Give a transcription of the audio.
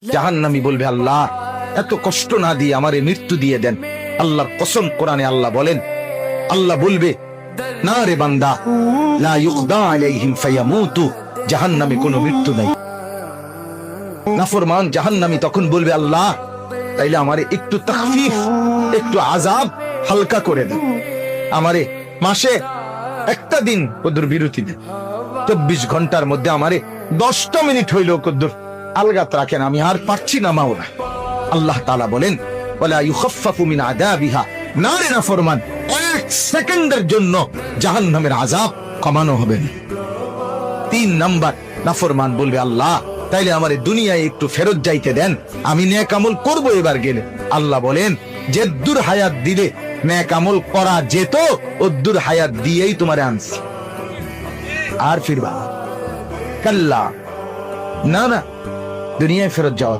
জাহান্নামী বলবে, আল্লাহ এত কষ্ট না দিয়ে আমারে মৃত্যু দিয়ে দেন। আল্লাহর কসম, কোরআনে আল্লাহ বলেন, আল্লাহ বলবে, না রে বান্দা, লা ইউকদা আলাইহিম ফায়ামুতু, জাহান্নামে কোনো মৃত্যু নাই। নাফরমান জাহান্নামী তখন বলবে, আল্লাহ তাইলে আমারে একটু তাখফিফ, একটু আযাব হালকা করে দেন, আমারে মাসে একটা দিন কদ্দুর বিরতি দেন, 24 ঘন্টার মধ্যে আমারে 10টা মিনিট হইলেও কদ্দুর আলগাত রাখেন, আমি আর পারছি না মাওলা। আল্লাহ তাআলা বলেন, ওয়ালা ইউখাফফাফু মিন আযাবিহা, না রে নাফরমান, 1 সেকেন্ডের জন্য জাহান্নামের আযাব কমানো হবে না। 3 নাম্বার, নাফরমান বলবে, আল্লাহ তাইলে আমারে দুনিয়ায় একটু ফেরত যাইতে দেন, আমি নেক আমল করব এবার গেলে। আল্লাহ বলেন, যেদ্দুর হায়াত দিলে নেক আমল করা যেত, ওদ্দুর হায়াত দিয়েই তোমারে আনছি, আর ফিরবা কাল্লা, না না, দুনিয়ায় ফেরত যাওয়া